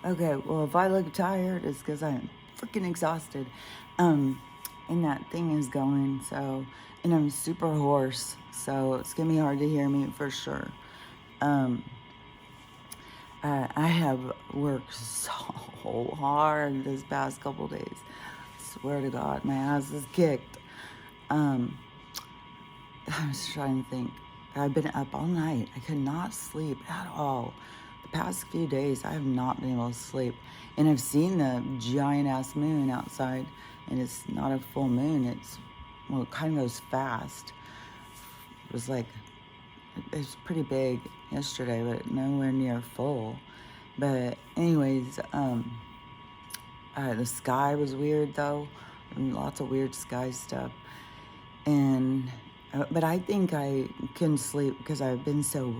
Okay, well, if I look tired, it's because I'm freaking exhausted. Um, and that thing is going, so, and I'm super hoarse, so it's gonna be hard to hear me for sure. Um, I have worked so hard this past couple days. Swear to God, my ass is kicked. Um, I was trying to think. I've been up all night. I could not sleep at all. The past few days, I have not been able to sleep. And I've seen the giant ass moon outside, and it's not a full moon. Well, it kind of goes fast. It was like, it was pretty big yesterday, but nowhere near full. But, anyways, the sky was weird though. Lots of weird sky stuff. And but I think I can sleep because I've been so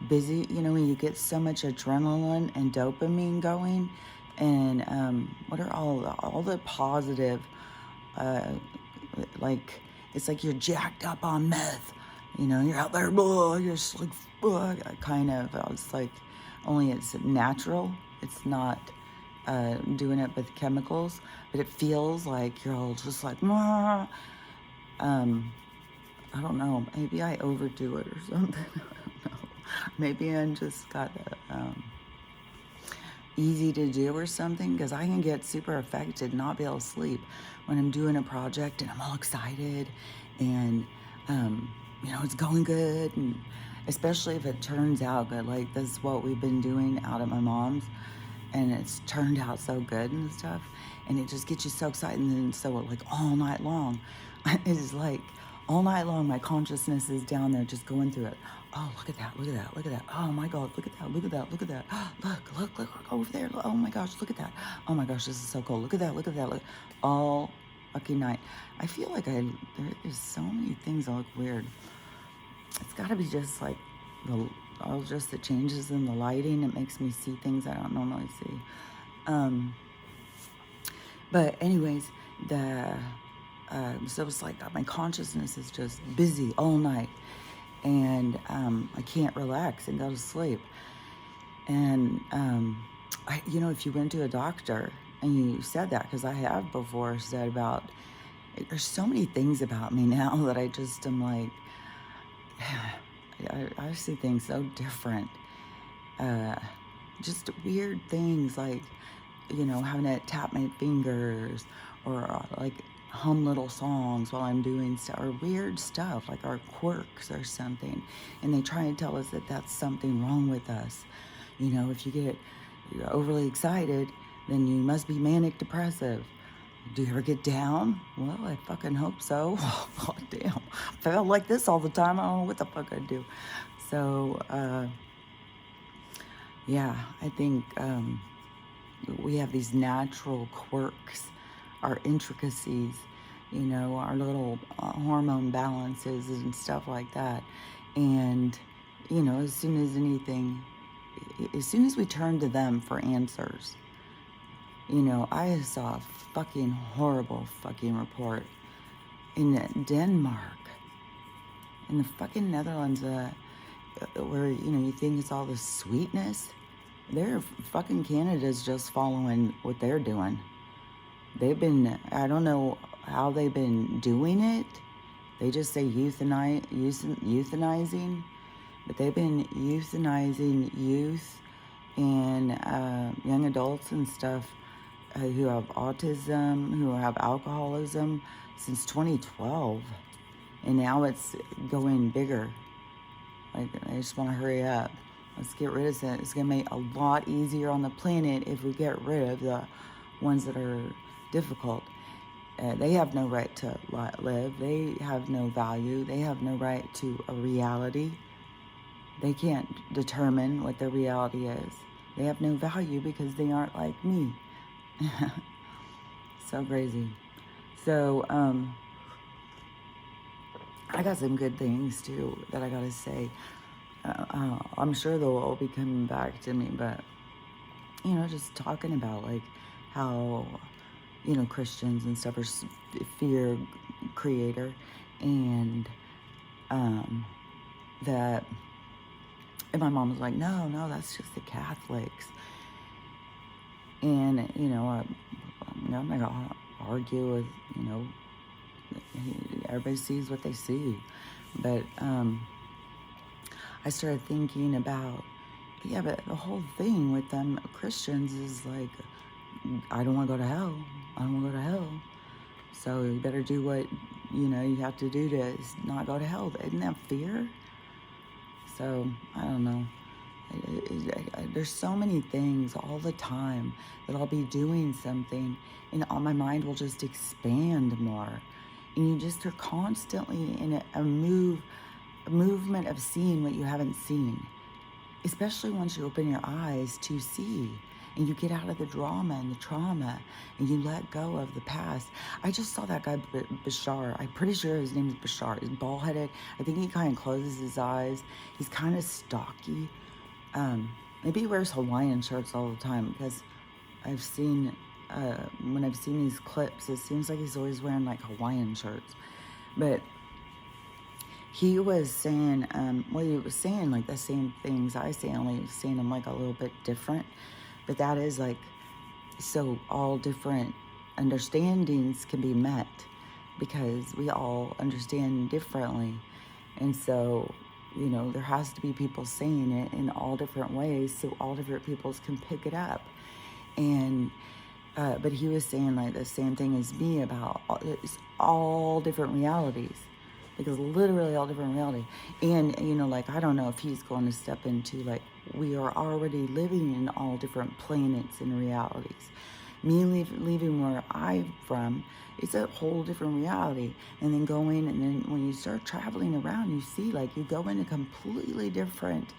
busy. You know, when you get so much adrenaline and dopamine going, and what are all the positive, uh, like it's like you're jacked up on meth. You know, you're out there, blah, you're just like, kind of. It's like, only it's natural. It's not doing it with chemicals, but it feels like you're all just like, um, I don't know. Maybe I overdo it or something. I don't know. Maybe I just got easy to do or something, because I can get super affected, not be able to sleep when I'm doing a project and I'm all excited and it's going good, and especially if it turns out good. Like this is what we've been doing out at my mom's, and it's turned out so good and stuff, and it just gets you so excited. And then so like all night long, it's like all night long my consciousness is down there just going through it. Oh, look at that, look at that, look at that. Oh my God, look at that, look at that, look at that. Look over there. Oh my gosh, look at that. Oh my gosh, this is so cool. Look at that, look at that. Look. All fucking night. I feel like there is so many things that look weird. It's got to be just like just the changes in the lighting. It makes me see things I don't normally see. But anyways, so it's like my consciousness is just busy all night, and I can't relax and go to sleep. And if you went to a doctor and you said that, because I have before said about, there's so many things about me now that I just am like, I see things so different. Just weird things like, having to tap my fingers, or like hum little songs while I'm doing stuff, or weird stuff like our quirks or something. And they try and tell us that that's something wrong with us. If you're overly excited, then you must be manic depressive. Do you ever get down? Well, I fucking hope so. Oh, God damn. If I felt like this all the time, I don't know what the fuck I'd do. So, yeah, I think we have these natural quirks, our intricacies, our little hormone balances and stuff like that. And, as soon as we turn to them for answers, I saw a fucking horrible fucking report in Denmark, in the fucking Netherlands, where, you think it's all the sweetness. Their fucking Canada's just following what they're doing. I don't know how they've been doing it. They just say euthanizing, but they've been euthanizing youth and young adults and stuff who have autism, who have alcoholism, since 2012. And now it's going bigger. Like, I just want to hurry up. Let's get rid of it. It's going to make it a lot easier on the planet if we get rid of the ones that are difficult. They have no right to live. They have no value. They have no right to a reality. They can't determine what their reality is. They have no value because they aren't like me. So crazy. So, I got some good things too that I gotta say. I'm sure they'll all be coming back to me, but just talking about like how Christians and stuff are fear creator, and that. And my mom was like, no, that's just the Catholics. And, I'm not going to argue with, everybody sees what they see. But I started thinking about, yeah, but the whole thing with them Christians is like, I don't want to go to hell. I don't want to go to hell. So you better do what, you have to do to not go to hell. Isn't that fear? So, I don't know. There's so many things all the time that I'll be doing something and all my mind will just expand more. And you just are constantly in a movement of seeing what you haven't seen, especially once you open your eyes to see and you get out of the drama and the trauma and you let go of the past. I just saw that guy, Bashar. I'm pretty sure his name is Bashar. He's bald-headed. I think he kind of closes his eyes. He's kind of stocky. Maybe he wears Hawaiian shirts all the time because I've seen, when I've seen these clips, it seems like he's always wearing like Hawaiian shirts. But he was saying, he was saying like the same things I say, only he was saying them like a little bit different. But that is like, so all different understandings can be met because we all understand differently. And so, there has to be people saying it in all different ways so all different peoples can pick it up. And, but he was saying like the same thing as me about all different realities. Because literally all different reality. And, like, I don't know if he's going to step into, like, we are already living in all different planets and realities. Me leaving where I'm from, it's a whole different reality. And then going, and then when you start traveling around, you see, like, you go into completely different,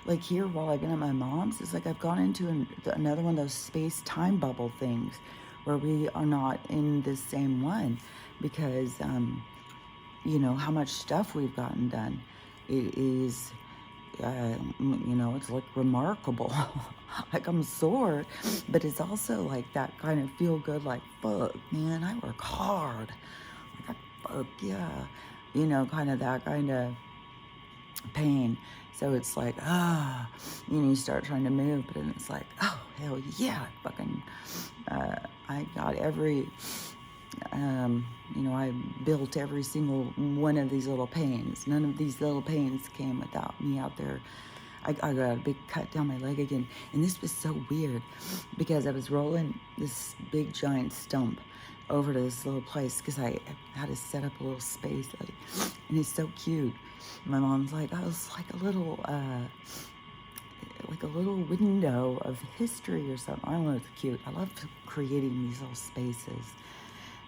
like here while I've been at my mom's, it's like I've gone into another one of those space-time bubble things where we are not in the same one because, how much stuff we've gotten done. It is, it's like remarkable. Like I'm sore, but it's also like that kind of feel good, like, fuck, man, I work hard. Like, fuck, yeah. Kind of that kind of pain. So it's like, you start trying to move, but then it's like, oh, hell yeah, fucking, I got every, I built every single one of these little pains. None of these little pains came without me out there. I got a big cut down my leg again. And this was so weird because I was rolling this big giant stump over to this little place because I had to set up a little space. And it's so cute. My mom's like, oh, it's like a little window of history or something. I don't know, it's cute. I love creating these little spaces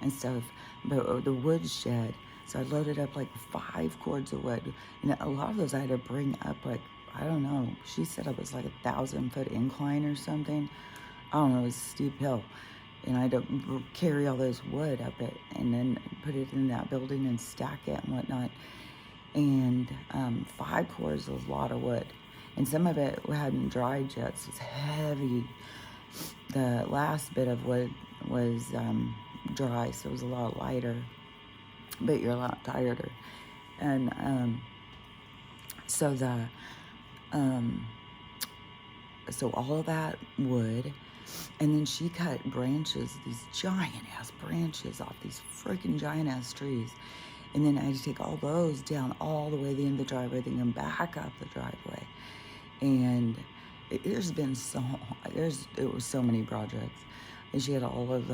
and stuff. But the wood shed, so I loaded up like 5 cords of wood. And a lot of those I had to bring up, like, I don't know, she said it was like 1,000-foot incline or something. I don't know, it was a steep hill. And I had to carry all those wood up it and then put it in that building and stack it and whatnot. And 5 cords was a lot of wood. And some of it hadn't dried yet, so it's heavy. The last bit of wood was dry, so it was a lot lighter, but you're a lot tireder. And so all of that wood, and then she cut branches, these giant ass branches off these freaking giant ass trees. And then I had to take all those down all the way to the end of the driveway, then come back up the driveway. And it was so many projects. And she had all of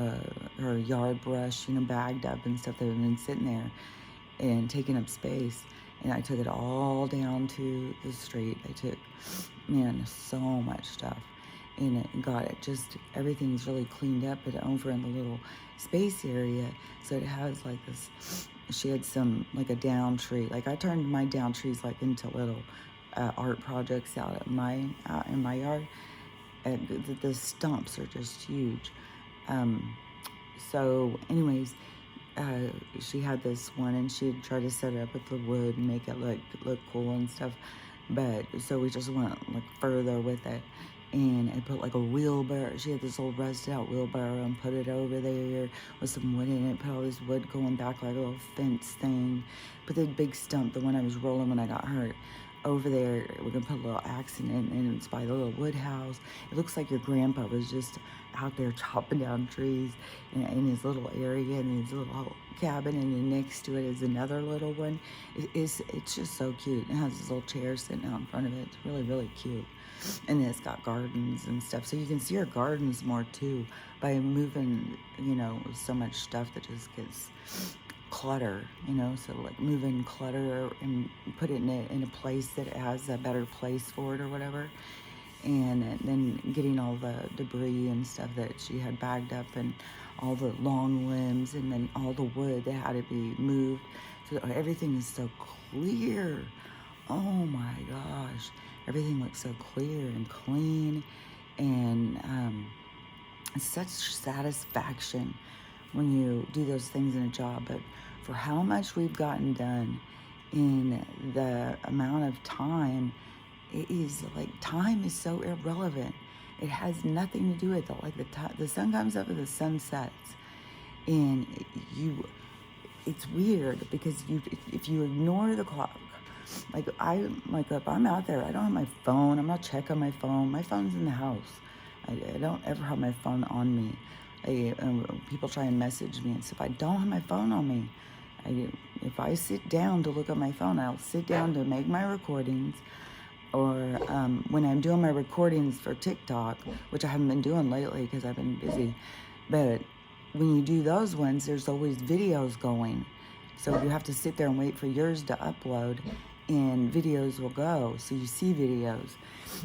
her yard brush, bagged up and stuff that had been sitting there and taking up space. And I took it all down to the street. I took, so much stuff. And it got it just, everything's really cleaned up, but over in the little space area. So it has like this, she had some, like a down tree. Like I turned my down trees like into little art projects out in my yard. And the stumps are just huge. So anyways, she had this one and she tried to set it up with the wood and make it look cool and stuff. But so we just went like further with it. And I put like a wheelbarrow. She had this old rusted out wheelbarrow and put it over there with some wood in it. Put all this wood going back like a little fence thing. Put the big stump, the one I was rolling when I got hurt, over there. We're gonna put a little accident, and it's by the little wood house. It looks like your grandpa was just out there chopping down trees in his little area, and his little cabin, and then next to it is another little one. It's just so cute. It has this little chair sitting out in front of it. It's really, really cute. And then it's got gardens and stuff, so you can see our gardens more too by moving, so much stuff that just gets clutter, so like moving clutter and put it in a place that it has a better place for it or whatever, and then getting all the debris and stuff that she had bagged up, and all the long limbs, and then all the wood that had to be moved, so everything is so clear. Oh my gosh, everything looks so clear and clean, and such satisfaction when you do those things in a job. But for how much we've gotten done in the amount of time, it is like, time is so irrelevant. It has nothing to do with it. Like the sun comes up and the sun sets, and it's weird because if you ignore the clock, like if I'm out there, I don't have my phone. I'm not checking my phone. My phone's in the house. I don't ever have my phone on me. People try and message me and stuff. I don't have my phone on me. If I sit down to look at my phone, I'll sit down to make my recordings, or when I'm doing my recordings for TikTok, which I haven't been doing lately because I've been busy. But when you do those ones, there's always videos going. So you have to sit there and wait for yours to upload, and videos will go. So you see videos.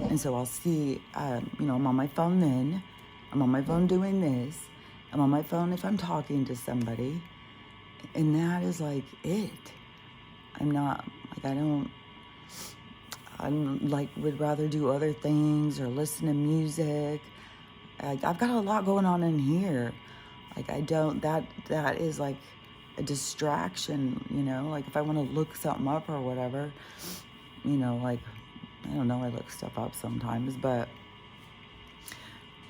And so I'll see, I'm on my phone then. I'm on my phone doing this. I'm on my phone if I'm talking to somebody. And that is like it. Would rather do other things or listen to music. I've got a lot going on in here. That is like a distraction, like if I want to look something up or whatever, I don't know, I look stuff up sometimes, but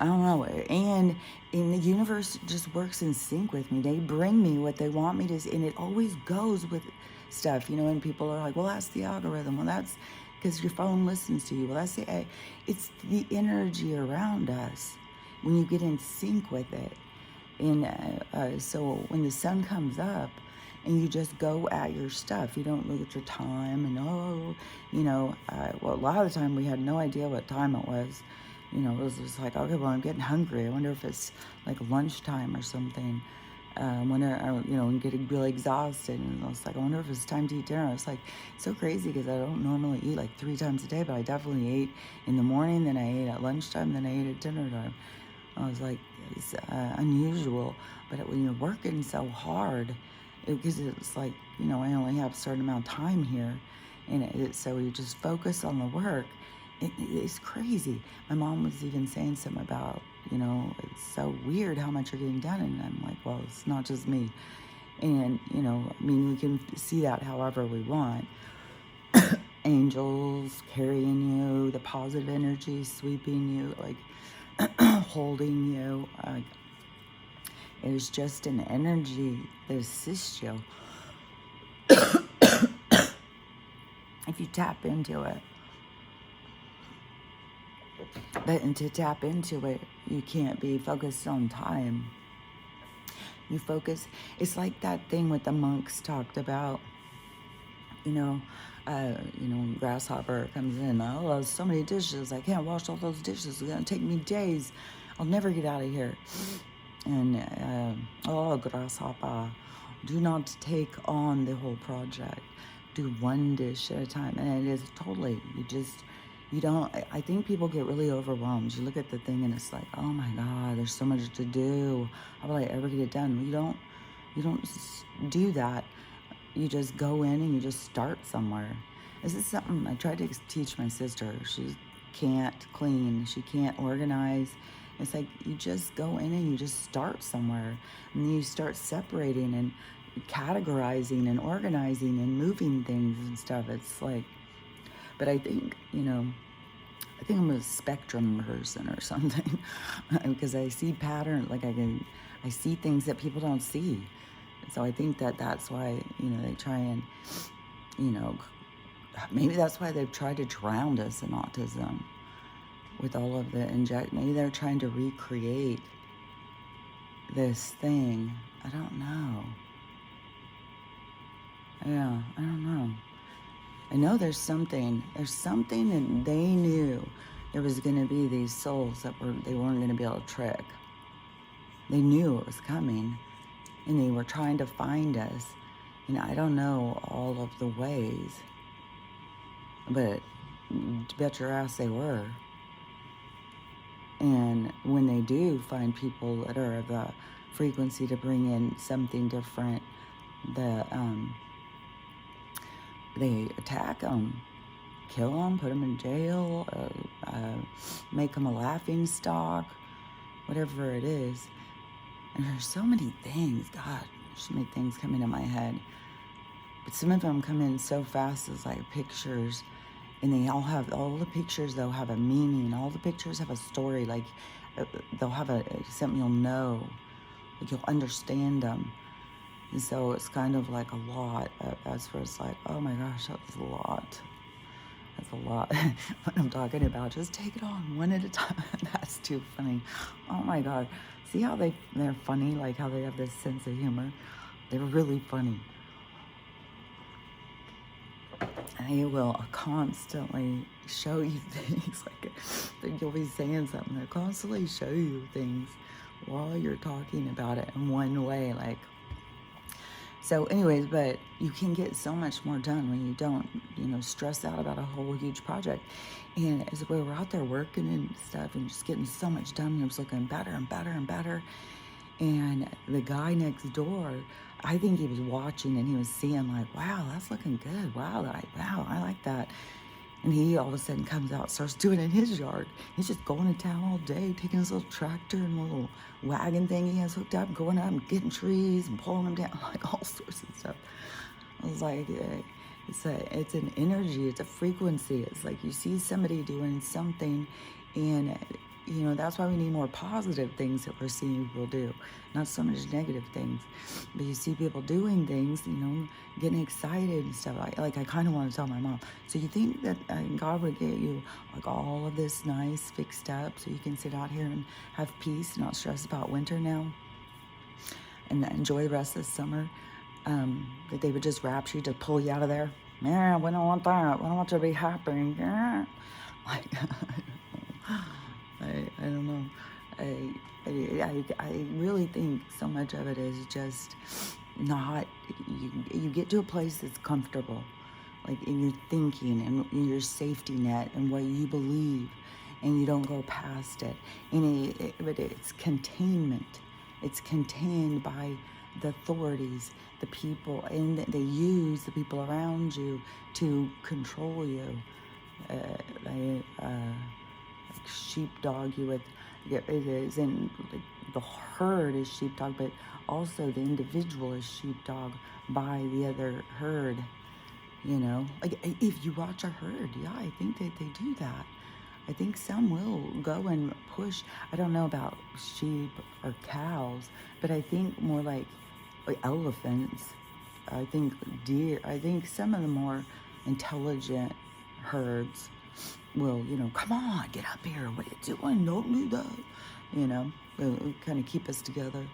I don't know. And the universe just works in sync with me. They bring me what they want me to, and it always goes with stuff, and people are like, well, that's the algorithm. Well, that's because your phone listens to you. Well, it's the energy around us when you get in sync with it. And so when the sun comes up and you just go at your stuff, you don't look at your time and, well, a lot of the time we had no idea what time it was. It was just like, okay, well, I'm getting hungry. I wonder if it's like lunchtime or something. I'm getting really exhausted. And I was like, I wonder if it's time to eat dinner. It's like so crazy because I don't normally eat like 3 times a day, but I definitely ate in the morning, then I ate at lunchtime, then I ate at dinner time. I was like, it's unusual. But when you're working so hard, because it's like, I only have a certain amount of time here. And so you just focus on the work. It's crazy. My mom was even saying something about, it's so weird how much you're getting done. And I'm like, well, it's not just me. And, we can see that however we want. Angels carrying you, the positive energy sweeping you, like holding you. There's just an energy that assists you if you tap into it. But to tap into it, you can't be focused on time. You focus. It's like that thing what the monks talked about. When Grasshopper comes in, oh, there's so many dishes. I can't wash all those dishes. It's gonna take me days. I'll never get out of here. And Grasshopper, do not take on the whole project. Do one dish at a time. And it is totally, you don't, I think people get really overwhelmed. You look at the thing and it's like, oh my God, there's so much to do. How will I ever get it done? You don't do that. You just go in and you just start somewhere. This is something I tried to teach my sister. She can't clean. She can't organize. It's like you just go in and you just start somewhere. And then you start separating and categorizing and organizing and moving things and stuff. It's like, but I think, I think I'm a spectrum person or something because I see patterns, like I see things that people don't see. So I think that's why, they try and, maybe that's why they've tried to drown us in autism with all of the maybe they're trying to recreate this thing. I don't know. Yeah, I don't know. I know there's something that they knew there was going to be these souls that they weren't going to be able to trick. They knew it was coming, and they were trying to find us. And I don't know all of the ways, but bet your ass they were. And when they do find people that are of a frequency to bring in something different, they attack them, kill them, put them in jail, make them a laughing stock, whatever it is. And there's so many things, God, there's so many things coming to my head. But some of them come in so fast as like pictures, and they all the pictures though have a meaning. All the pictures have a story, like they'll have something you'll know, like you'll understand them. And so it's kind of like a lot. As far as like, oh my gosh, that's a lot. That's a lot. What I'm talking about, just take it on one at a time. That's too funny. Oh my God. See how they're funny, like how they have this sense of humor? They're really funny. They will constantly show you things, like you'll be saying something, they'll constantly show you things while you're talking about it in one way, like. So anyways, but you can get so much more done when you don't, stress out about a whole huge project. And as we were out there working and stuff and just getting so much done, and it was looking better and better and better. And the guy next door, I think he was watching and he was seeing like, wow, that's looking good. Wow, I like that. And he all of a sudden comes out, starts doing it in his yard. He's just going to town all day, taking his little tractor and little wagon thing he has hooked up, going up and getting trees and pulling them down, like all sorts of stuff. I was like, it's an energy, it's a frequency. It's like you see somebody doing something, and that's why we need more positive things that we're seeing people do, not so much negative things. But you see people doing things, getting excited and stuff. Like I kind of want to tell my mom, so you think that God would get you like all of this nice fixed up so you can sit out here and have peace and not stress about winter now and enjoy the rest of the summer, that they would just rapture you to pull you out of there? Yeah, we don't want that. We don't want you to be happy. Yeah. Like, I don't know. I really think so much of it is just not, you get to a place that's comfortable, like in your thinking and in your safety net and what you believe, and you don't go past it. But it's containment. It's contained by the authorities, the people, and they use the people around you to control you. Sheepdog, it is in the herd is sheepdog, but also the individual is sheepdog by the other herd. Like if you watch a herd, yeah, I think that they do that. I think some will go and push. I don't know about sheep or cows, but I think more like elephants. I think deer. I think some of the more intelligent herds will, come on, get up here. What are you doing? Don't do that. It'll kind of keep us together.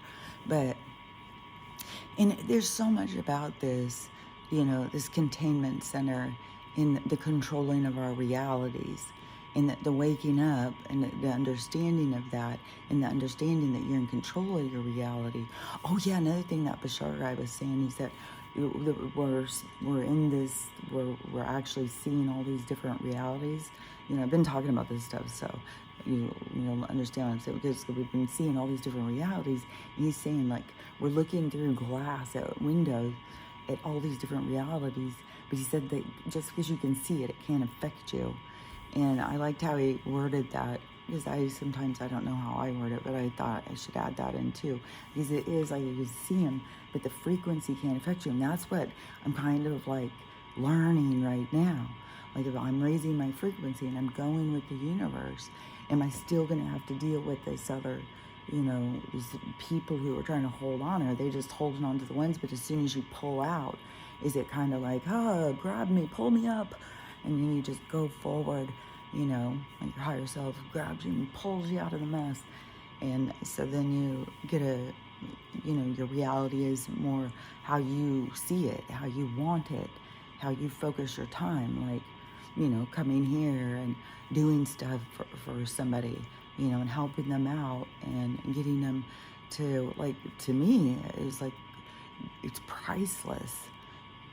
And there's so much about this, this containment center in the controlling of our realities, and the waking up and the understanding of that, and the understanding that you're in control of your reality. Oh yeah, another thing that Bashar guy was saying is that we're in this, we're actually seeing all these different realities. I've been talking about this stuff, so you understand what I'm saying, because we've been seeing all these different realities. And he's saying like we're looking through glass at windows at all these different realities, but he said that just because you can see it, it can't affect you. And I liked how he worded that, because I don't know how I word it, but I thought I should add that in too, because it is like you can see him, but the frequency can't affect you. And that's what I'm kind of like learning right now. Like if I'm raising my frequency and I'm going with the universe, am I still going to have to deal with this other, these people who are trying to hold on? Or are they just holding on to the ones, but as soon as you pull out, is it kind of like, oh, grab me, pull me up, and then you just go forward, you know, like your higher self grabs you and pulls you out of the mess. And so then you get you know, your reality is more how you see it, how you want it, how you focus your time, like, you know, coming here and doing stuff for somebody, you know, and helping them out and getting them to, like, to me, it's like, it's priceless,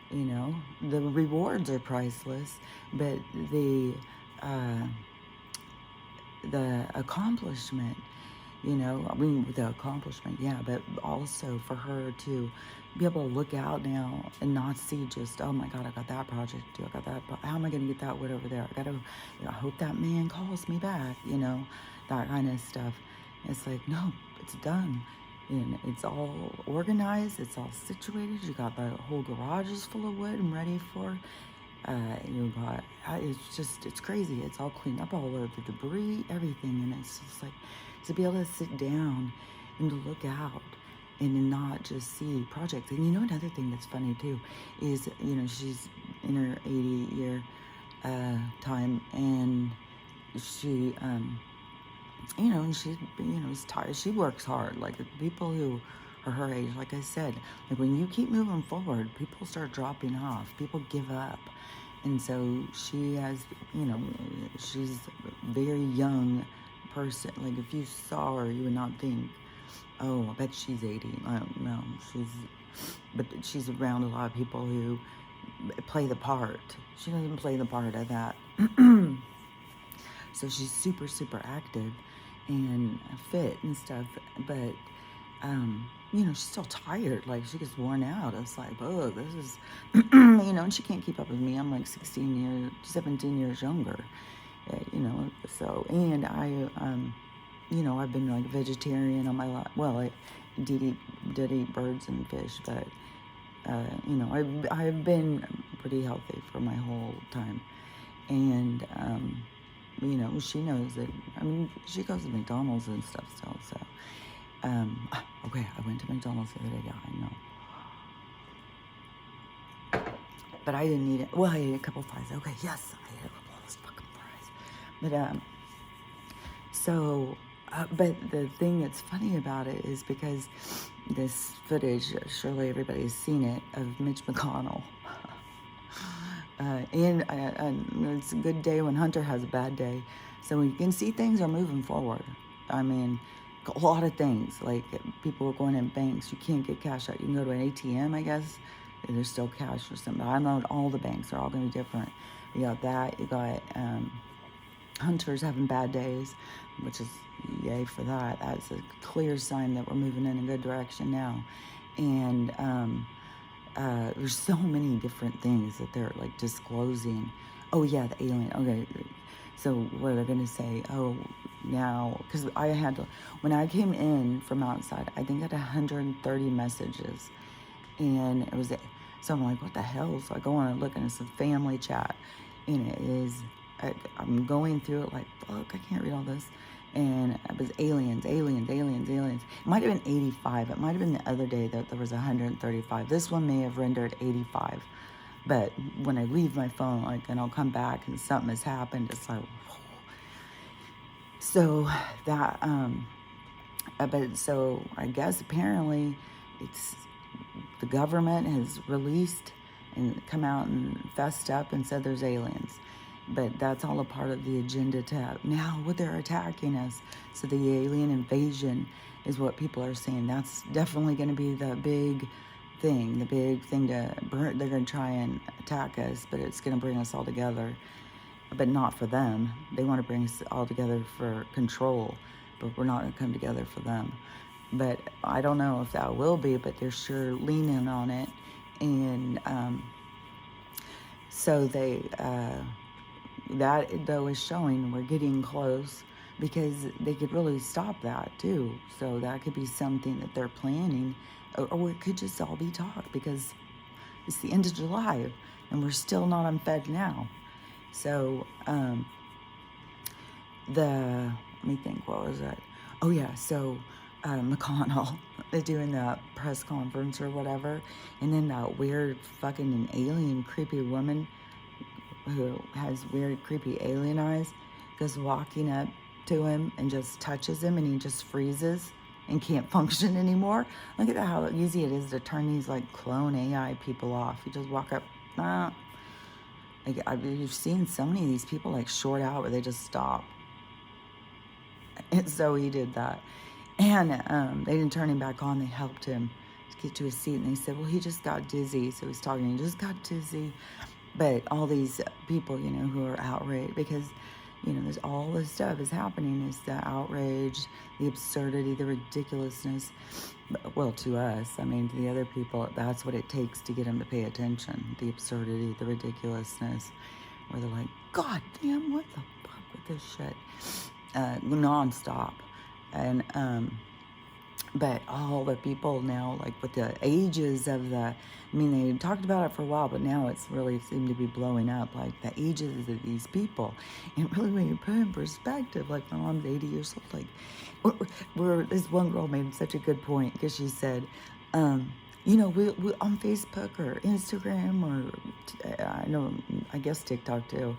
you know. The rewards are priceless, but uh, the accomplishment, you know, I mean, with the accomplishment, yeah, but also for her to be able to look out now and not see just, oh my God, I got that project to do, I got that, how am I going to get that wood over there? I hope that man calls me back, you know, that kind of stuff. It's like, no, it's done. And it's all organized, it's all situated. You got the whole garage is full of wood and ready for, you got, it's crazy. It's all cleaned up, all of the debris, everything. And it's just like, to be able to sit down and to look out and to not just see projects. And you know, another thing that's funny too is, you know, she's in her 80-year time, and she, you know, and she, you know, is tired. She works hard. Like, people who are her age, like I said, like, when you keep moving forward, people start dropping off. People give up. And so she has, you know, she's a very young person. Like, if you saw her, you would not think, oh, I bet she's 80. I don't know. But she's around a lot of people who play the part. She doesn't play the part of that. So she's super, super active and fit and stuff. But, you know, she's still tired. Like, she gets worn out. It's like, oh, this is, you know, and she can't keep up with me. I'm like 17 years younger. You know, so, and you know, I've been like vegetarian on my life. Well, I did eat birds and fish, but, you know, I've been pretty healthy for my whole time. And, you know, she knows that, I mean, she goes to McDonald's and stuff still, so, okay, I went to McDonald's the other day, yeah, I know. But I didn't eat it. Well, I ate a couple fries. Okay, yes, I ate a couple of those fucking fries. But, so, but the thing that's funny about it is because this footage, surely everybody's seen it, of Mitch McConnell. And it's a good day when Hunter has a bad day. So you can see things are moving forward. I mean, a lot of things, like people are going in banks. You can't get cash out. You can go to an ATM, I guess. There's still cash or something. I know all the banks are all going to be different. You got that. You got Hunter's having bad days, which is yay for that. That's a clear sign that we're moving in a good direction now. And there's so many different things that they're like disclosing. Oh yeah, the alien. Okay, so what they're gonna say? Oh, now, because I had to, when I came in from outside, I think I had 130 messages, and it was, so I'm like, what the hell? So I go on and look, and it's a family chat, and it is, I'm going through it like, fuck, I can't read all this. And it was aliens. It might have been 85. It might have been the other day that there was 135. This one may have rendered 85. But when I leave my phone, like, and I'll come back and something has happened, it's like, whoa. So that, but so I guess apparently it's, the government has released and come out and fessed up and said there's aliens. But that's all a part of the agenda to have. Now, what they're attacking us, so the alien invasion is what people are saying. That's definitely going to be the big thing they're going to try and attack us, but it's going to bring us all together. But not for them. They want to bring us all together for control, but we're not going to come together for them. But I don't know if that will be, but they're sure leaning on it. And so they... that, though, is showing we're getting close, because they could really stop that, too. So that could be something that they're planning, or it could just all be talk, because it's the end of July, and we're still not on Fed now. So, let me think, what was that? Oh, yeah, so McConnell, they're doing the press conference or whatever, and then that weird fucking alien creepy woman who has weird, creepy alien eyes, goes walking up to him and just touches him, and he just freezes and can't function anymore. Look at how easy it is to turn these like clone AI people off. You just walk up, nah. Like, you've seen so many of these people like short out where they just stop. And so he did that. And they didn't turn him back on. They helped him to get to his seat. And they said, well, he just got dizzy. So he's talking, he just got dizzy. But all these people, you know, who are outraged because, you know, there's all this stuff is happening. Is the outrage, the absurdity, the ridiculousness. Well, to us, I mean, to the other people, that's what it takes to get them to pay attention. The absurdity, the ridiculousness, where they're like, God damn, what the fuck with this shit? Nonstop. And, but all the people now, like with the ages of the, I mean, they talked about it for a while, but now it's really seemed to be blowing up, like the ages of these people. And really, when you put it in perspective, like my mom's 80 years old, like, this one girl made such a good point because she said, you know, we on Facebook or Instagram or I guess TikTok too,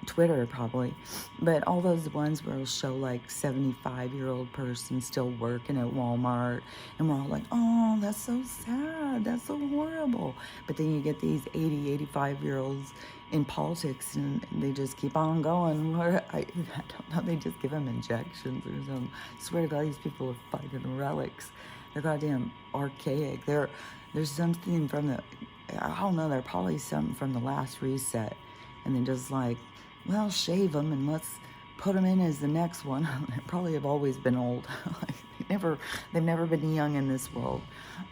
Twitter probably, but all those ones where it'll show like 75-year-old person still working at Walmart, and we're all like, oh, that's so sad, that's so horrible. But then you get these 80, 85-year-olds in politics, and they just keep on going. I don't know, they just give them injections or something. I swear to God, these people are fucking relics. They're goddamn archaic. There's something from the, I don't know, they're probably something from the last reset. And then just like, well, shave them and let's put them in as the next one. They probably have always been old. Like they've never been young in this world.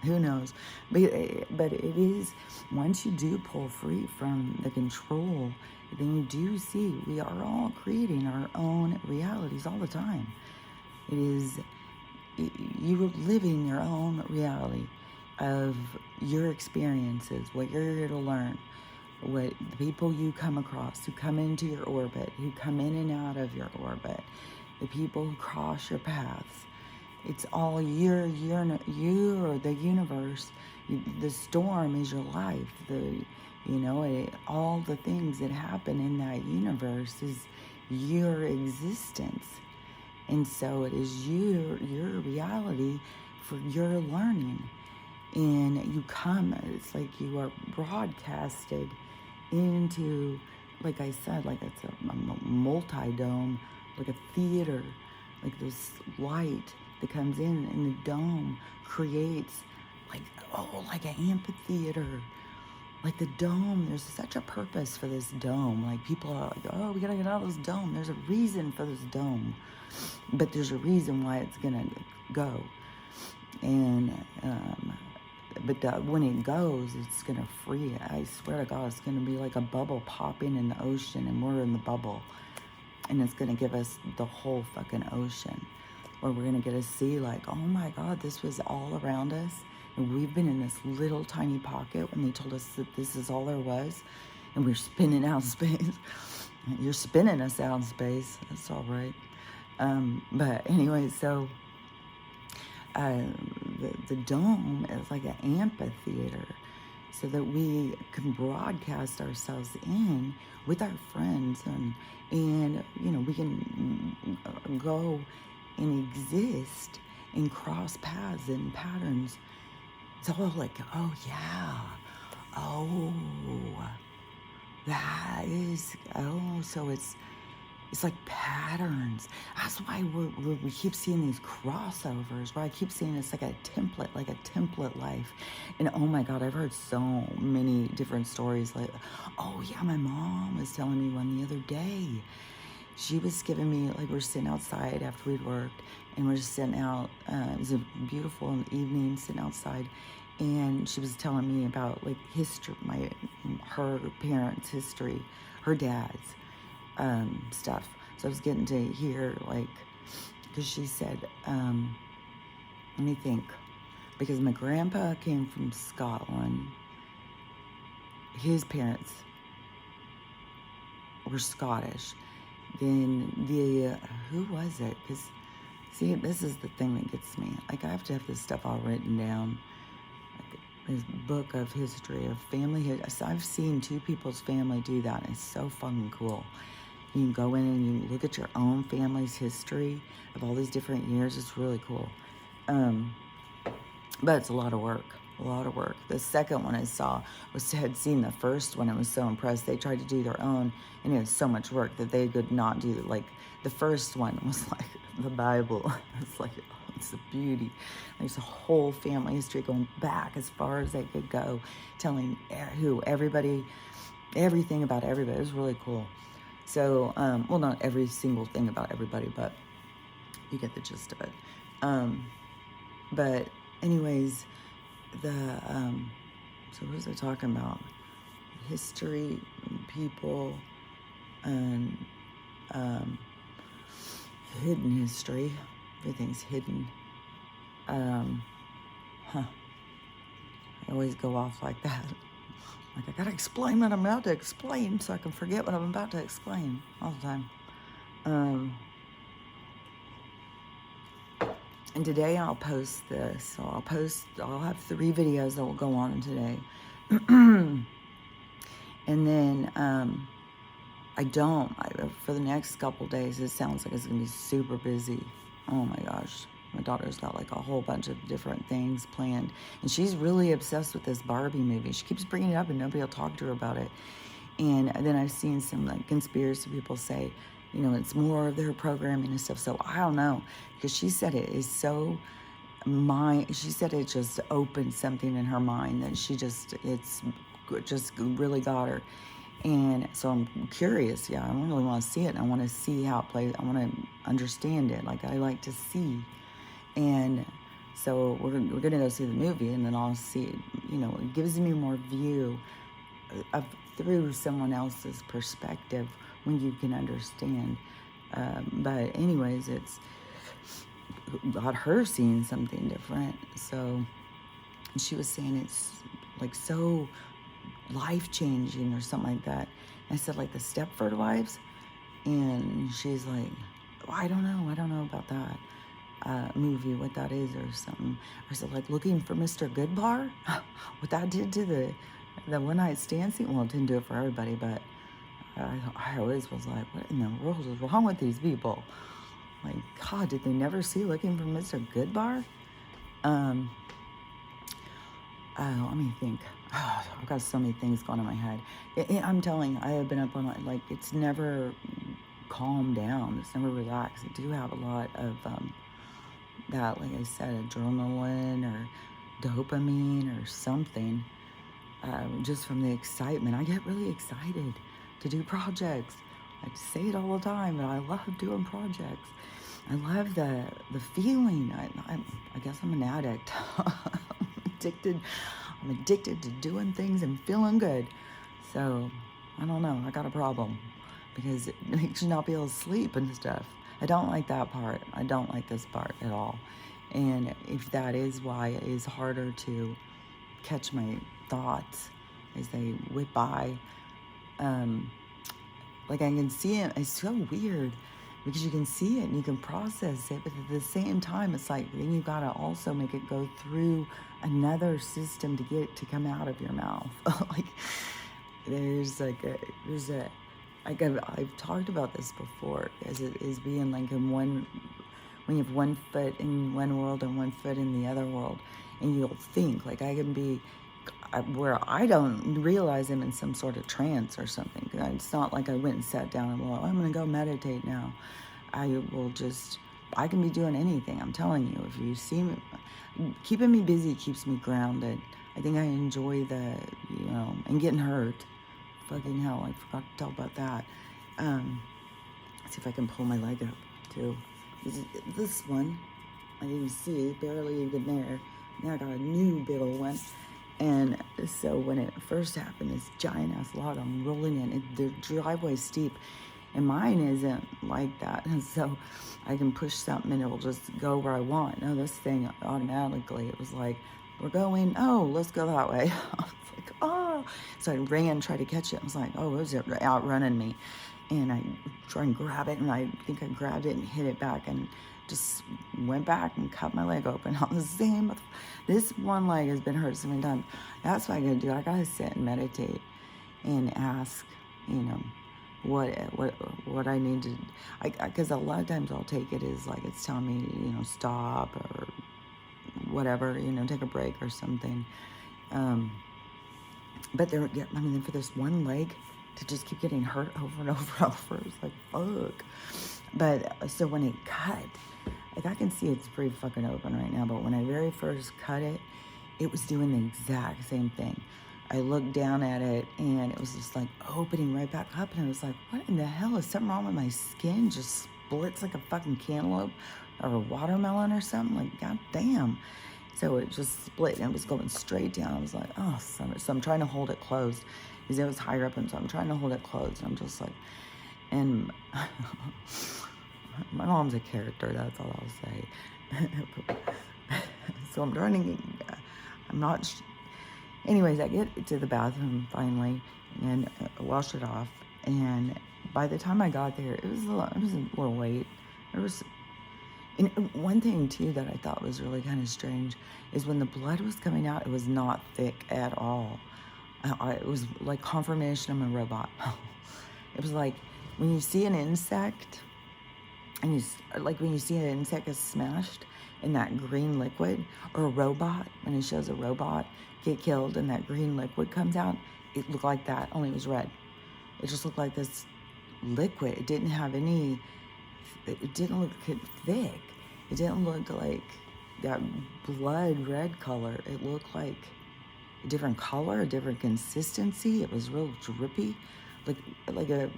Who knows? But it is, once you do pull free from the control, then you do see we are all creating our own realities all the time. It is, you are living your own reality of your experiences, what you're here to learn, what the people you come across, who come into your orbit, who come in and out of your orbit, the people who cross your paths. It's all you or the universe. The storm is your life. All the things that happen in that universe is your existence. And so it is your reality for your learning. And you come, it's like you are broadcasted into, like I said, like it's a multidome, like a theater, like this light that comes in, and the dome creates like an amphitheater. Like the dome, there's such a purpose for this dome. Like people are like, oh, we gotta get out of this dome. There's a reason for this dome, but there's a reason why it's gonna go. And but when it goes, it's gonna free it. I swear to God, it's gonna be like a bubble popping in the ocean, and we're in the bubble, and it's gonna give us the whole fucking ocean, or we're gonna get to see like, oh my God, this was all around us. And we've been in this little tiny pocket when they told us that this is all there was, and we're spinning out space. You're spinning us out in space. That's all right. But anyway, so the dome is like an amphitheater, so that we can broadcast ourselves in with our friends, and we can go and exist and cross paths and patterns. It's all like, oh yeah, oh, that is, oh, so it's like patterns. That's why we keep seeing these crossovers, where I keep seeing it's like a template life. And oh my God, I've heard so many different stories. Like, oh yeah, my mom was telling me one the other day. She was giving me, like, we're sitting outside after we'd worked, and we're just sitting out. It was a beautiful evening, sitting outside, and she was telling me about like history, her parents' history, her dad's stuff. So I was getting to hear, like, because she said, let me think, because my grandpa came from Scotland. His parents were Scottish. Then who was it? Because, see, this is the thing that gets me. Like, I have to have this stuff all written down. His book of history, of family. I've seen 2 people's family do that. It's so fucking cool. You can go in and you look at your own family's history of all these different years. It's really cool. But it's a lot of work. A lot of work. The second one I saw had seen the first one. I was so impressed. They tried to do their own, and it was so much work that they could not do. Like the first one was like the Bible. It's like, oh, it's a beauty. There's a whole family history going back as far as they could go, telling everybody, everything about everybody. It was really cool. So, well, not every single thing about everybody, but you get the gist of it. But anyways, so what was I talking about? History, people, and hidden history. Everything's hidden. I always go off like that. Like, I gotta explain what I'm about to explain so I can forget what I'm about to explain all the time. And today I'll post this. So I'll have 3 videos that will go on today. And then for the next couple days, it sounds like it's going to be super busy. Oh my gosh. My daughter's got like a whole bunch of different things planned. And she's really obsessed with this Barbie movie. She keeps bringing it up and nobody will talk to her about it. And then I've seen some like conspiracy people say, you know, it's more of their programming and stuff. So I don't know, because she said it is so she said it just opened something in her mind that it's just really got her. And so I'm curious. Yeah, I really want to see it. I want to see how it plays. I want to understand it. Like, I like to see. And so we're going to go see the movie, and then I'll see, you know, it gives me more view through someone else's perspective when you can understand. But anyways, it's got her seeing something different. So she was saying it's like so life-changing or something like that. And I said, like the Stepford Wives? And she's like, oh, I don't know about that movie, what that is or something. Or is it like Looking for Mr. Goodbar? What that did to the one-night stand scene? Well, it didn't do it for everybody, but I always was like, what in the world is wrong with these people? Like, God, did they never see Looking for Mr. Goodbar? Let me think. I've got so many things going on in my head. I'm telling you, I have been up on like, it's never calmed down. It's never relaxed. I do have a lot of that, like I said, adrenaline or dopamine or something. Just from the excitement. I get really excited to do projects. I say it all the time, but I love doing projects. I love the feeling. I guess I'm an addict. I'm addicted to doing things and feeling good. So, I don't know. I got a problem because it makes you not be able to sleep and stuff. I don't like that part. I don't like this part at all. And if that is why it is harder to catch my thoughts as they whip by, like I can see it. It's so weird because you can see it and you can process it, but at the same time, it's like then you gotta also make it go through another system to get it to come out of your mouth. Like I've talked about this before as it is being like when you have one foot in one world and one foot in the other world, and you'll think like I can be where I don't realize I'm in some sort of trance or something. It's not like I went and sat down and, well, I'm going to go meditate now. I can be doing anything. I'm telling you, if you see me, keeping me busy keeps me grounded. I think I enjoy and getting hurt. Fucking hell, I forgot to talk about that. Let's see if I can pull my leg up, too. This one, I didn't see, barely even there. Now I got a new big old one. And so when it first happened, this giant ass log, I'm rolling in. The driveway's steep, and mine isn't like that. And so I can push something and it'll just go where I want. No, this thing automatically, it was like, we're going, oh, let's go that way. I was like, oh. So I ran, tried to catch it. I was like, oh, it was outrunning me. And I try and grab it, and I think I grabbed it and hit it back. And just went back and cut my leg open on the same. This one leg has been hurt so many times. That's what I gotta do. I gotta sit and meditate and ask, you know, what I need to, because a lot of times I'll take it as like it's telling me, you know, stop or whatever, you know, take a break or something. But there, yeah, I mean, then for this one leg to just keep getting hurt over and over and over, it's like, fuck. But so when it cut, like I can see it's pretty fucking open right now, but when I very first cut it, it was doing the exact same thing. I looked down at it and it was just like opening right back up, and I was like, what in the hell? Is something wrong with my skin? Just splits like a fucking cantaloupe or a watermelon or something? Like, god damn. So it just split and it was going straight down. I was like, oh, so I'm trying to hold it closed because it was higher up, and so I'm trying to hold it closed. And I'm just like, and my mom's a character, that's all I'll say. So I'm trying to, I'm not, anyways, I get to the bathroom finally and wash it off. And by the time I got there, it was a little late. And one thing too that I thought was really kind of strange is when the blood was coming out, it was not thick at all. It was like confirmation I'm a robot. It was like when you see an insect, and when you see an insect is smashed in that green liquid, or a robot, when it shows a robot get killed and that green liquid comes out, it looked like that, only it was red. It just looked like this liquid. It didn't have any, it didn't look thick. It didn't look like that blood red color. It looked like a different color, a different consistency. It was real drippy, like a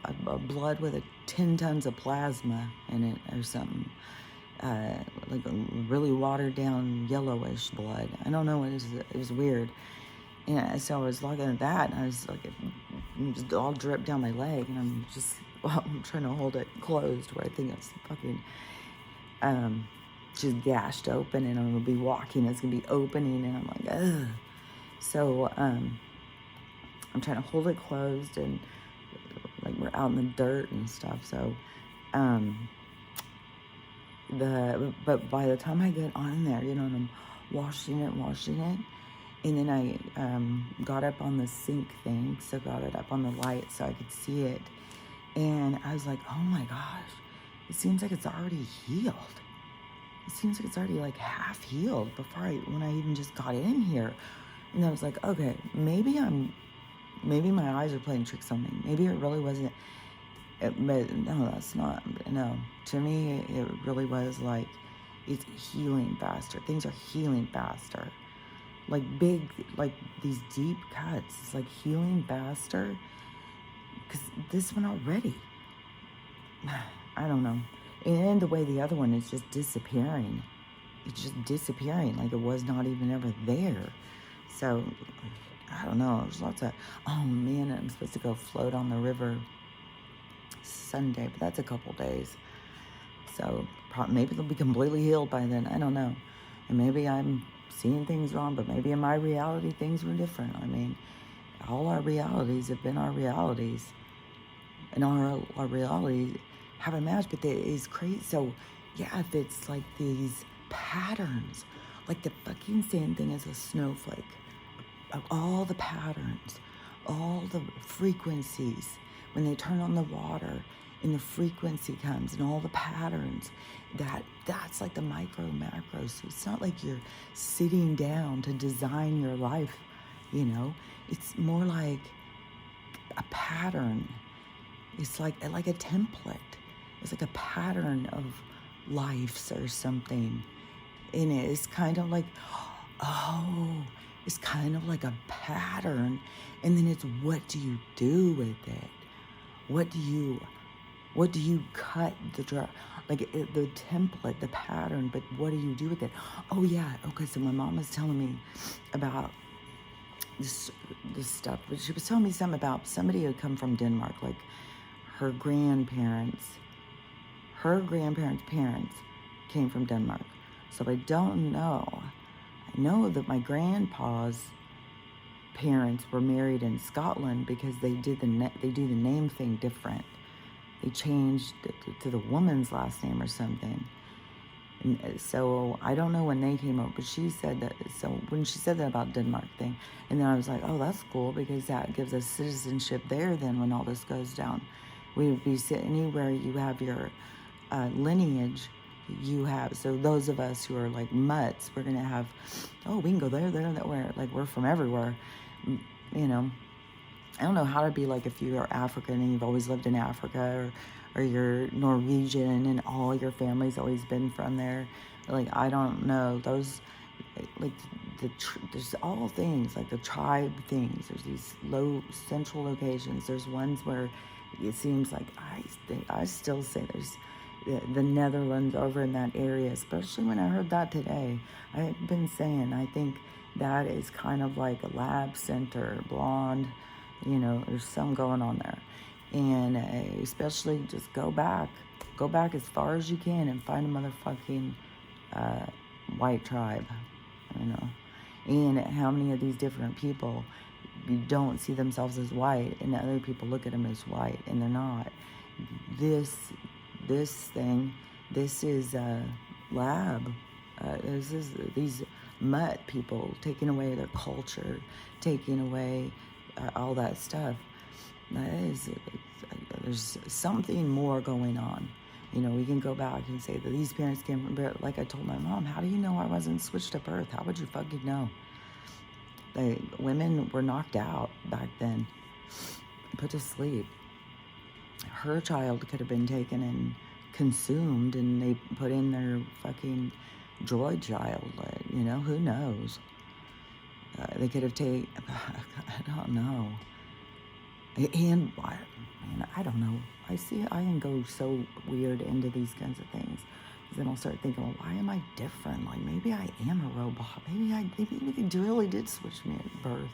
blood with 10 tons of plasma in it or something. Like a really watered down yellowish blood. I don't know what it is. It was weird. And so I was looking at that, and I was like, it just all dripped down my leg, and I'm trying to hold it closed where I think it's fucking, just gashed open, and I'm gonna be walking, it's gonna be opening, and I'm like, ugh. So, I'm trying to hold it closed, and like we're out in the dirt and stuff, so, but by the time I get on there, you know, and I'm washing it, and then I got up on the sink thing, so got it up on the light so I could see it, and I was like, oh my gosh, it seems like it's already healed. It seems like it's already like half healed when I even just got in here. And I was like, okay, maybe my eyes are playing tricks on me. Maybe it really wasn't, but no, that's not, no. To me, it really was like, it's healing faster. Things are healing faster. Like these deep cuts, it's like healing faster. Because this one already, I don't know. And the way the other one is just disappearing. It's just disappearing like it was not even ever there. So, I don't know. There's lots of, oh man, I'm supposed to go float on the river Sunday, but that's a couple days. So, maybe they'll be completely healed by then. I don't know. And maybe I'm seeing things wrong, but maybe in my reality, things were different. I mean, all our realities have been our realities. And our realities have a match, but it is crazy. So, yeah, if it's like these patterns, like the fucking same thing as a snowflake, of all the patterns, all the frequencies, when they turn on the water and the frequency comes and all the patterns, that's like the micro macro. So it's not like you're sitting down to design your life, you know, it's more like a pattern. It's like a template. It's like a pattern of lives or something. And it's kind of like, oh, it's kind of like a pattern. And then it's, what do you do with it? What do you cut like the template, the pattern, but what do you do with it? Oh yeah, okay, so my mom was telling me about this stuff, but she was telling me something about somebody who had come from Denmark, like her grandparents' parents came from Denmark. So I don't know. I know that my grandpa's parents were married in Scotland because they do the name thing different. They changed it to the woman's last name or something. And so I don't know when they came over, but she said that. So when she said that about Denmark thing, and then I was like, oh, that's cool because that gives us citizenship there. Then when all this goes down, we would be anywhere you have your lineage. You have, so those of us who are like mutts, we're gonna have, oh, we can go there, that where, like, we're from everywhere, you know. I don't know how to be like if you are African and you've always lived in Africa, or you're Norwegian and all your family's always been from there. Like, I don't know. Those, like, there's all things, like the tribe things. There's these low central locations. There's ones where it seems like I still say there's the Netherlands over in that area, especially when I heard that today. I've been saying, I think that is kind of like a lab center, blonde, there's some going on there. And especially just go back as far as you can and find a motherfucking white tribe, and how many of these different people don't see themselves as white and other people look at them as white and they're not. This thing, this is a lab. This is these mutt people taking away their culture, taking away all that stuff. There's something more going on. We can go back and say that these parents came from, but like I told my mom, how do you know I wasn't switched at birth? How would you fucking know? Women were knocked out back then, put to sleep. Her child could have been taken and consumed, and they put in their fucking droid child. Who knows? They could have taken, I don't know. And I don't know. I can go so weird into these kinds of things. Then I'll start thinking, well, why am I different? Like, maybe I am a robot. Maybe they really did switch me at birth.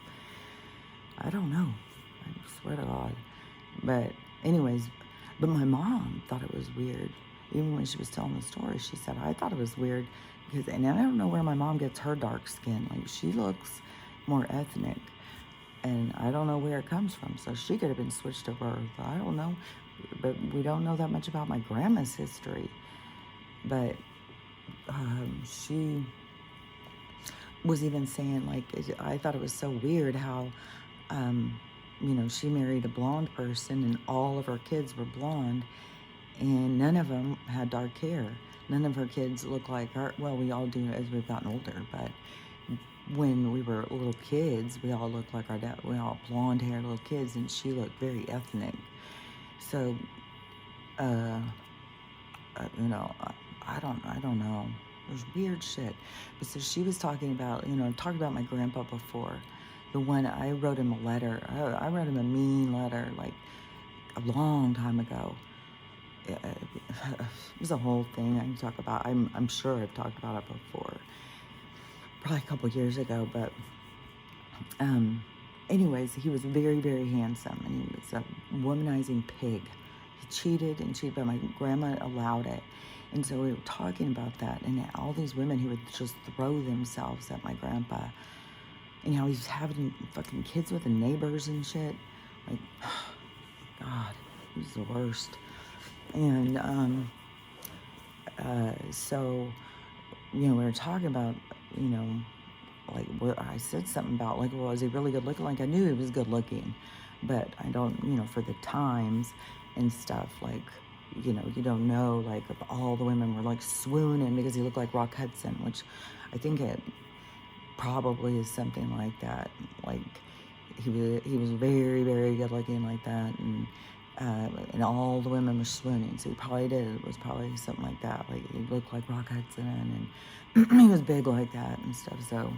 I don't know. I swear to God. But anyways, but my mom thought it was weird. Even when she was telling the story, she said, I thought it was weird because, and I don't know where my mom gets her dark skin. Like, she looks more ethnic, and I don't know where it comes from. So she could have been switched at birth. I don't know. But we don't know that much about my grandma's history. But she was even saying, like, I thought it was so weird how, she married a blonde person and all of her kids were blonde, and none of them had dark hair. None of her kids look like her. Well, we all do as we've gotten older, but when we were little kids, we all looked like our dad. We all blonde-haired little kids, and she looked very ethnic. So, I don't know. There's weird shit. But so she was talking about, talked about my grandpa before. The one, I wrote him a letter. I wrote him a mean letter, like, a long time ago. It was a whole thing I can talk about. I'm sure I've talked about it before. Probably a couple years ago, but anyways, he was very, very handsome, and he was a womanizing pig. He cheated, but my grandma allowed it. And so we were talking about that, and all these women who would just throw themselves at my grandpa, and how he's having fucking kids with the neighbors and shit. Like, God, he was the worst. And so, we were talking about, like, I said something about, like, well, is he really good looking? Like, I knew he was good looking, but I don't, for the times and stuff, like, you don't know, like, if all the women were, like, swooning because he looked like Rock Hudson, which I think it probably is something like that. Like, he was very, very good looking like that, and all the women were swooning, so he probably did. It was probably something like that. Like, he looked like Rock Hudson, and he was big like that and stuff. So,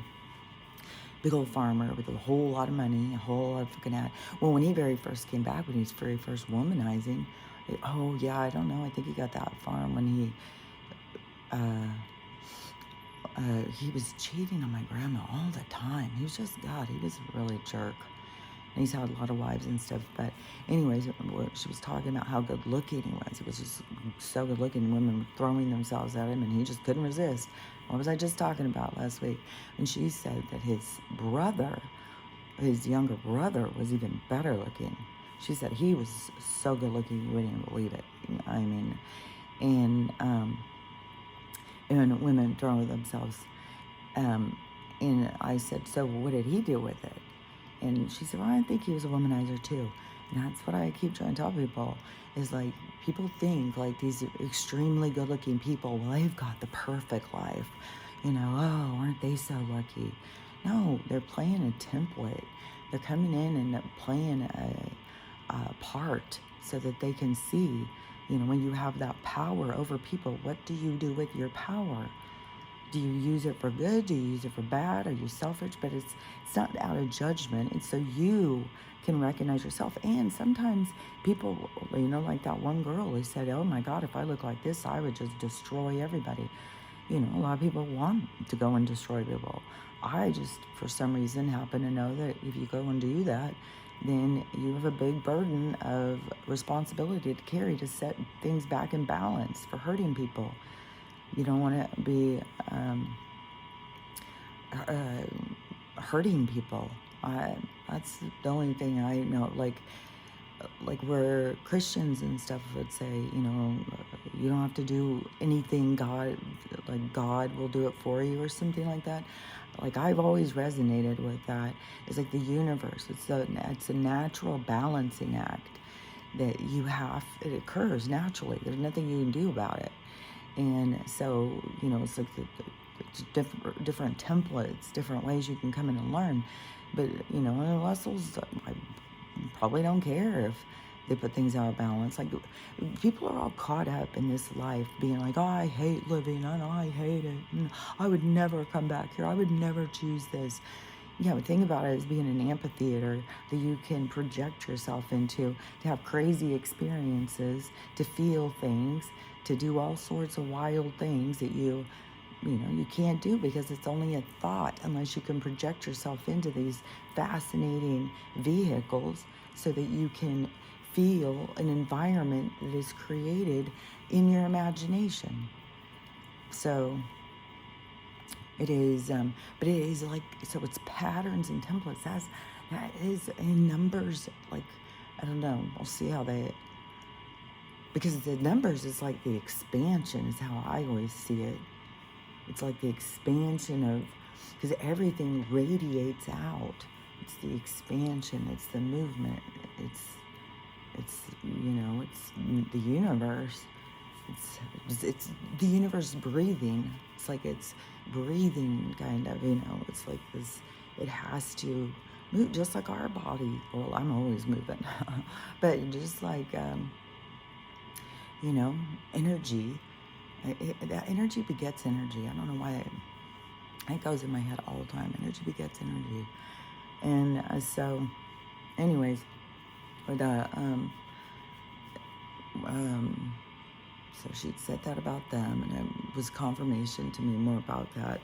big old farmer with a whole lot of money, a whole lot of fucking ad. Well, when he very first came back, when he was very first womanizing, I don't know. I think he got that farm when he was cheating on my grandma all the time. He was just, God, he was really a jerk. And he's had a lot of wives and stuff. But anyways, she was talking about how good looking he was. He was just so good looking. Women were throwing themselves at him, and he just couldn't resist. What was I just talking about last week? And she said that his younger brother, was even better looking. She said he was so good looking you wouldn't even believe it. I mean, and and women throwing themselves. Um, and I said, so what did he do with it? And she said, well, I think he was a womanizer too. And that's what I keep trying to tell people is like, people think like these extremely good looking people, well, they've got the perfect life. You know, oh, aren't they so lucky? No, they're playing a template. They're coming in and playing a part so that they can see, you know, when you have that power over people, what do you do with your power? Do you use it for good? Do you use it for bad? Are you selfish? But it's not out of judgment. It's so you can recognize yourself. And sometimes people, you know, like that one girl who said, oh my God, if I look like this, I would just destroy everybody. You know, a lot of people want to go and destroy people. I just, for some reason, happen to know that if you go and do that, then you have a big burden of responsibility to carry to set things back in balance for hurting people. You don't want to be hurting people. That's the only thing I know. Like where Christians and stuff would say, you know, you don't have to do anything. God will do it for you or something like that. Like I've always resonated with that. It's like the universe. It's a natural balancing act that you have. It occurs naturally. There's nothing you can do about it. And so, you know, it's like the different templates, different ways you can come in and learn. But, you know, in Wessels, I probably don't care if they put things out of balance. Like, people are all caught up in this life being like, oh, I hate living, and I hate it, and I would never come back here, I would never choose this. Yeah, but think about it as being an amphitheater that you can project yourself into, to have crazy experiences, to feel things, to do all sorts of wild things that you know, you can't do because it's only a thought unless you can project yourself into these fascinating vehicles so that you can feel an environment that is created in your imagination. So it is, but it is like, so it's patterns and templates. That is in numbers, like, I don't know, we'll see how they, because the numbers is like the expansion is how I always see it. It's like the expansion of, because everything radiates out. It's the expansion, it's the movement, it's you know, it's the universe. It's the universe breathing. It's like it's breathing, kind of, you know. It's like this, it has to move just like our body. Well, I'm always moving. But just like, you know, energy, that energy begets energy. I don't know why it goes in my head all the time. Energy begets energy. And so, anyways, but, so she'd said that about them, and it was confirmation to me more about that.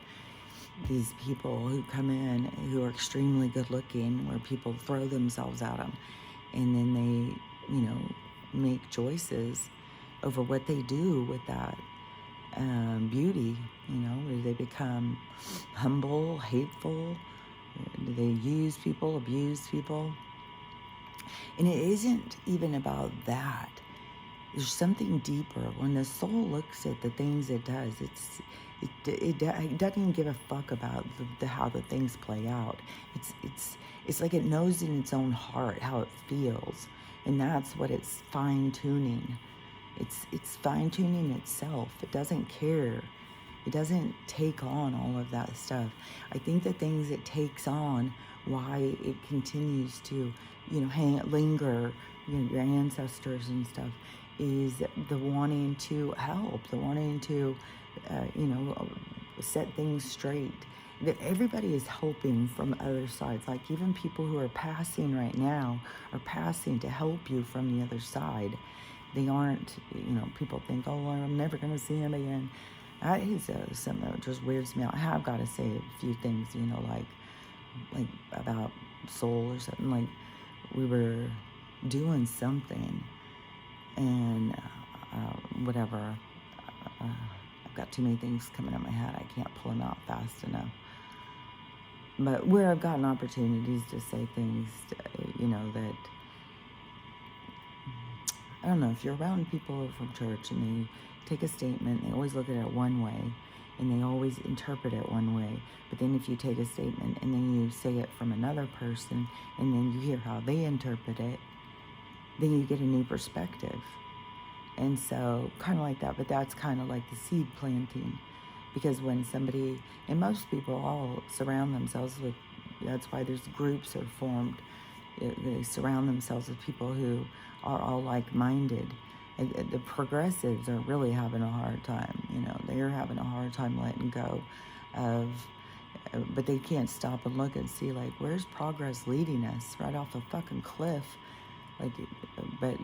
These people who come in who are extremely good looking, where people throw themselves at them, and then they, you know, make choices over what they do with that beauty. You know, do they become humble, hateful? Do they use people, abuse people? And it isn't even about that. There's something deeper. When the soul looks at the things it does, it doesn't even give a fuck about how the things play out. It's like it knows in its own heart how it feels, and that's what it's fine tuning. It's fine tuning itself. It doesn't care. It doesn't take on all of that stuff. I think the things it takes on, why it continues to, you know, linger, you know, your ancestors and stuff, is the wanting to help, the wanting to, you know, set things straight. That everybody is helping from other sides. Like even people who are passing right now are passing to help you from the other side. They aren't, you know, people think, oh, I'm never going to see him again. That is something that just weirds me out. I have got to say a few things, you know, like about soul or something. Like we were doing something, and whatever. I've got too many things coming in my head. I can't pull them out fast enough. But where I've gotten opportunities to say things, you know, that, I don't know, if you're around people from church and they take a statement, they always look at it one way, and they always interpret it one way. But then if you take a statement and then you say it from another person, and then you hear how they interpret it, then you get a new perspective. And so kind of like that, but that's kind of like the seed planting. Because when somebody, and most people all surround themselves with, that's why there's groups are formed. They surround themselves with people who are all like-minded. The progressives are really having a hard time. They're having a hard time letting go of, but they can't stop and look and see, like, where's progress leading us? Right off a fucking cliff. Like, but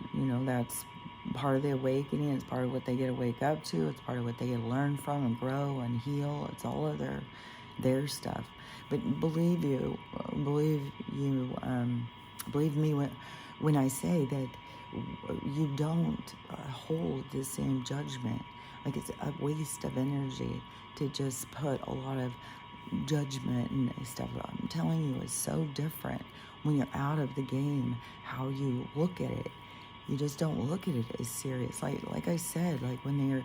that's part of the awakening. It's part of what they get to wake up to. It's part of what they get to learn from and grow and heal. It's all of their stuff. But believe me when I say that you don't hold the same judgment. Like, it's a waste of energy to just put a lot of judgment and stuff. I'm telling you, it's so different when you're out of the game, how you look at it. You just don't look at it as serious. Like I said, like when they're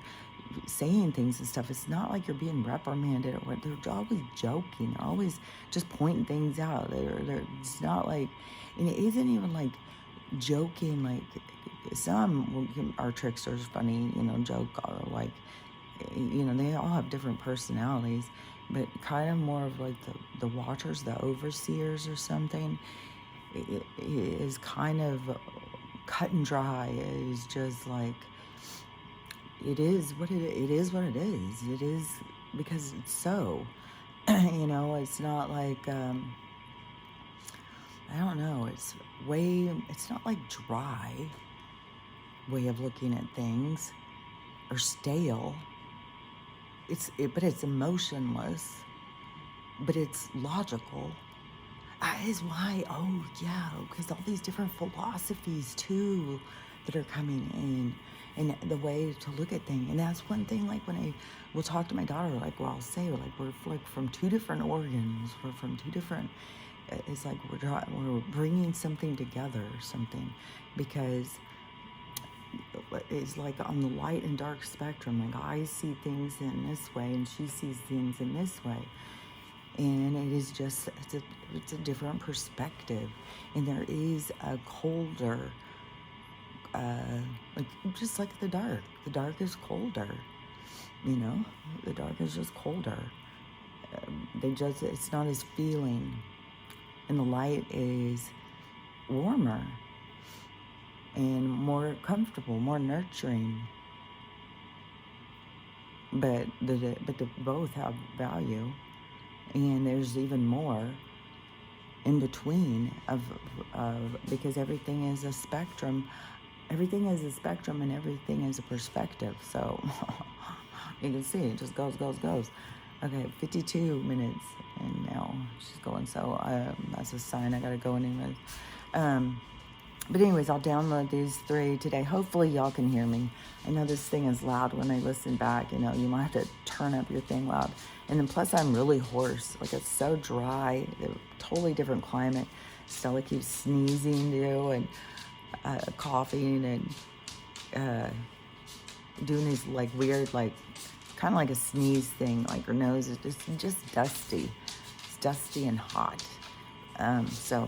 saying things and stuff, it's not like you're being reprimanded, or they're always joking. They're always just pointing things out. It's not like, and it isn't even like joking. Like, some are tricksters, funny, joke, like, they all have different personalities, but kind of more of like the watchers, the overseers or something. It is kind of cut and dry. It is just like, it is what it is. It is because it's so. It's not like, I don't know, it's not like dry way of looking at things, or stale. But it's emotionless, but it's logical. That is why, because all these different philosophies too that are coming in, and the way to look at things. And that's one thing, like when I will talk to my daughter, like, well, I'll say, like, we're like from two different organs, we're from two different, it's like we're bringing something together or something, because it's like on the light and dark spectrum. Like, I see things in this way and she sees things in this way. And it is just, it's a different perspective. And there is a colder, like, just like the dark. The dark is colder, the dark is just colder. It's not as feeling. And the light is warmer and more comfortable, more nurturing. But the both have value. And there's even more in between of because everything is a spectrum. Everything is a spectrum, and everything is a perspective. So you can see it just goes. Okay, 52 minutes, and now she's going. So that's a sign I gotta go anyways. But anyways, I'll download these 3 today. Hopefully y'all can hear me. I know this thing is loud when I listen back. You might have to turn up your thing loud. And then plus I'm really hoarse. Like, it's so dry. Totally different climate. Stella keeps sneezing too, and coughing, and doing these like weird, like kind of like a sneeze thing. Like, her nose is just dusty. It's dusty and hot. So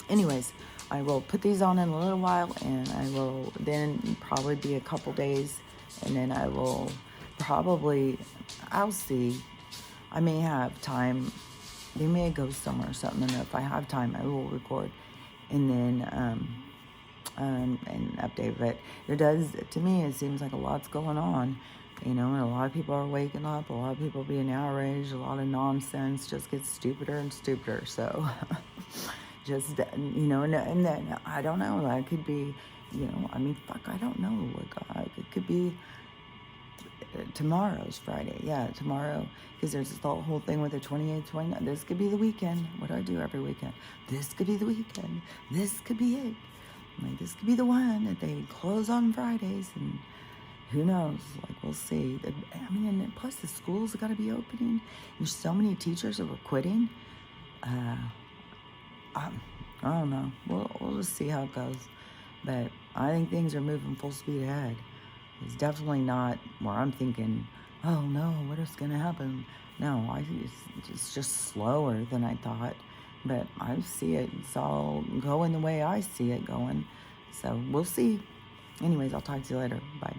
anyways, I will put these on in a little while, and I will then probably be a couple days, and then I will I'll see. I may have time. They may go somewhere or something, and if I have time, I will record, and then and update. But to me, it seems like a lot's going on, and a lot of people are waking up, a lot of people being outraged, a lot of nonsense just gets stupider and stupider. So just, and then I don't know, that could be, I don't know, like, it could be tomorrow's Friday. Yeah, tomorrow, because there's the whole thing with the 28th, 29th. This could be the weekend. What do I do every weekend? This could be the weekend. This could be it. Like, this could be the one that they close on Fridays, and who knows? Like, we'll see. And plus the schools have got to be opening. There's so many teachers that were quitting. I don't know. We'll just see how it goes. But I think things are moving full speed ahead. It's definitely not where I'm thinking, oh no, what is going to happen? No, it's just slower than I thought. But I see it's all going the way I see it going. So we'll see. Anyways, I'll talk to you later. Bye.